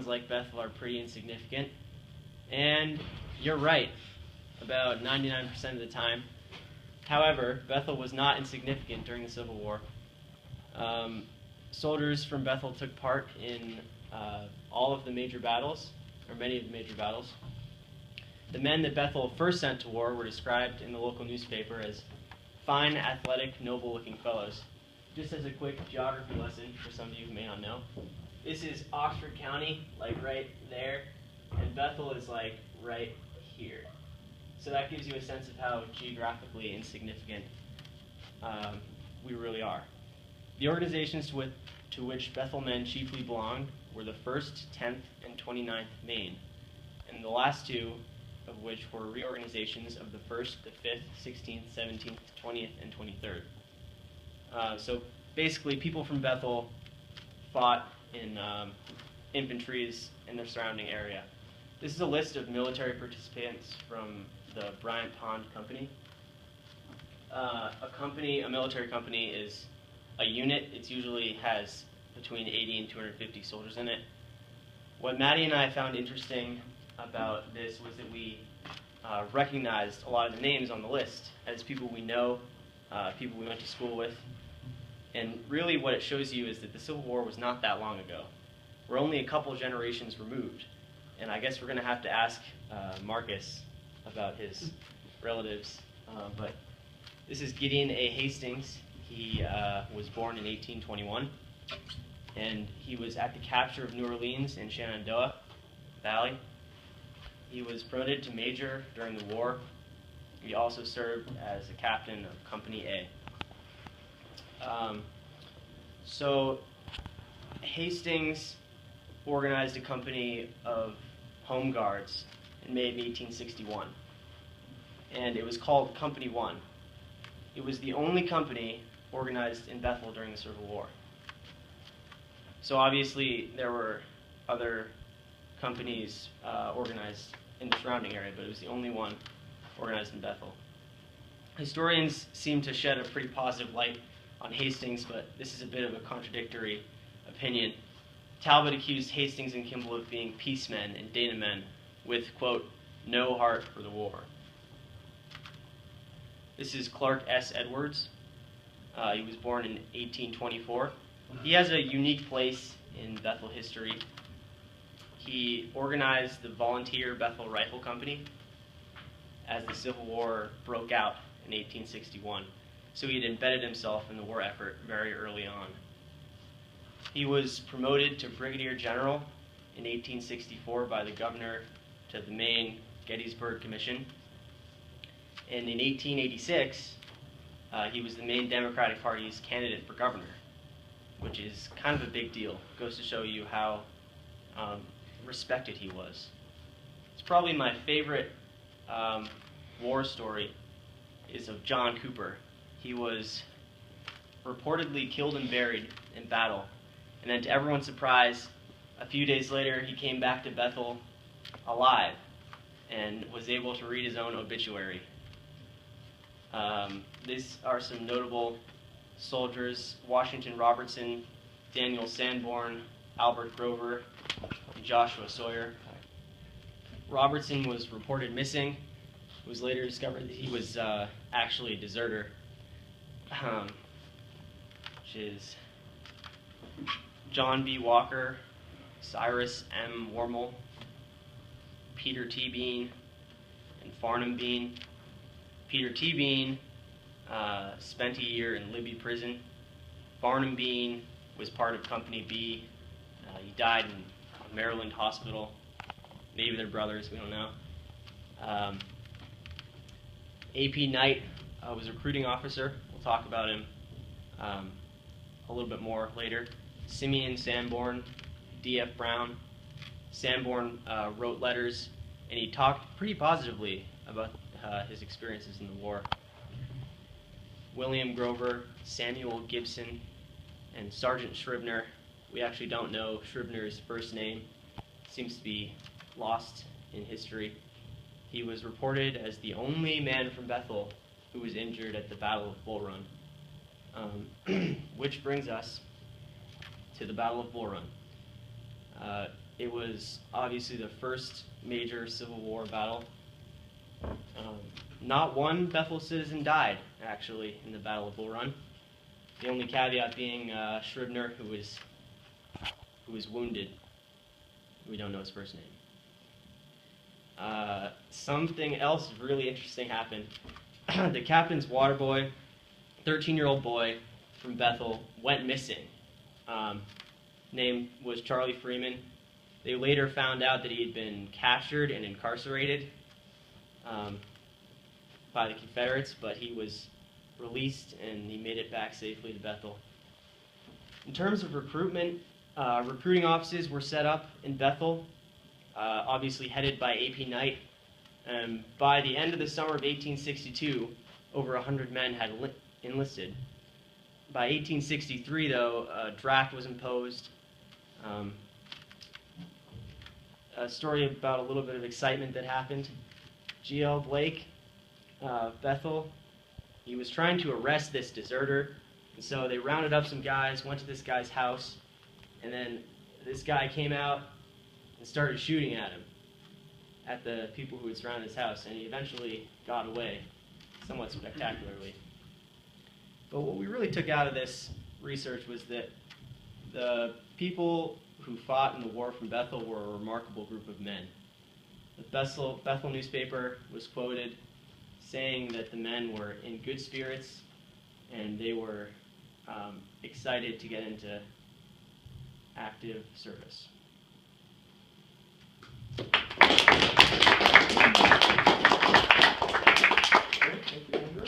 towns like Bethel are pretty insignificant. And you're right, about 99% of the time. However, Bethel was not insignificant during the Civil War. Soldiers from Bethel took part in all of the major battles, or many of the major battles. The men that Bethel first sent to war were described in the local newspaper as fine, athletic, noble-looking fellows. Just as a quick geography lesson for some of you who may not know, this is Oxford County, like right there, and Bethel is like right here. So that gives you a sense of how geographically insignificant we really are. The organizations to which Bethel men chiefly belonged were the 1st, 10th, and 29th Maine, and the last two of which were reorganizations of the 1st, the 5th, 16th, 17th, 20th, and 23rd. So basically, people from Bethel fought in infantries in their surrounding area. This is a list of military participants from the Bryant Pond Company. A military company is a unit. It usually has between 80 and 250 soldiers in it. What Maddie and I found interesting about this was that we recognized a lot of the names on the list as people we know, people we went to school with. And really what it shows you is that the Civil War was not that long ago. We're only a couple generations removed. And I guess we're going to have to ask Marcus about his relatives. But this is Gideon A. Hastings. He was born in 1821. And he was at the capture of New Orleans in Shenandoah Valley. He was promoted to major during the war. He also served as a captain of Company A. So Hastings organized a company of home guards in May of 1861, and it was called Company 1. It was the only company organized in Bethel during the Civil War. So obviously there were other companies organized in the surrounding area, but it was the only one organized in Bethel. Historians seem to shed a pretty positive light on Hastings, but this is a bit of a contradictory opinion. Talbot accused Hastings and Kimball of being peacemen and Dana men with, quote, no heart for the war. This is Clark S. Edwards. He was born in 1824. He has a unique place in Bethel history. He organized the Volunteer Bethel Rifle Company as the Civil War broke out in 1861. So he had embedded himself in the war effort very early on. He was promoted to Brigadier General in 1864 by the governor to the Maine Gettysburg Commission. And in 1886, he was the Maine Democratic Party's candidate for governor, which is kind of a big deal. It goes to show you how respected he was. It's probably my favorite war story is of John Cooper. He was reportedly killed and buried in battle, and then to everyone's surprise, a few days later he came back to Bethel alive and was able to read his own obituary. These are some notable soldiers: Washington Robertson, Daniel Sanborn, Albert Grover, and Joshua Sawyer. Robertson was reported missing. It was later discovered that he was actually a deserter, which is John B. Walker, Cyrus M. Wormel, Peter T. Bean, and Farnham Bean. Peter T. Bean spent a year in Libby Prison. Farnham Bean was part of Company B. He died in a Maryland hospital. Maybe they're brothers, we don't know. A.P. Knight was a recruiting officer. We'll talk about him a little bit more later. Simeon Sanborn, D.F. Brown. Sanborn wrote letters, and he talked pretty positively about his experiences in the war. William Grover, Samuel Gibson, and Sergeant Scribner. We actually don't know Scribner's first name. It seems to be lost in history. He was reported as the only man from Bethel who was injured at the Battle of Bull Run. Which brings us to the Battle of Bull Run. It was obviously the first major Civil War battle. Not one Bethel citizen died, actually, in the Battle of Bull Run. The only caveat being Scribner, who was wounded. We don't know his first name. Something else really interesting happened. The captain's water boy, 13-year-old boy from Bethel, went missing. Name was Charlie Freeman. They later found out that he had been captured and incarcerated by the Confederates, but he was released and he made it back safely to Bethel. In terms of recruitment, recruiting offices were set up in Bethel, obviously headed by A.P. Knight. By the end of the summer of 1862, over 100 men had enlisted. By 1863, though, a draft was imposed. A story about a little bit of excitement that happened. G.L. Blake, Bethel, he was trying to arrest this deserter, and so they rounded up some guys, went to this guy's house, and then this guy came out and started shooting at him, at the people who had surrounded his house, and he eventually got away, somewhat spectacularly. But what we really took out of this research was that the people who fought in the war from Bethel were a remarkable group of men. The Bethel newspaper was quoted saying that the men were in good spirits and they were excited to get into active service.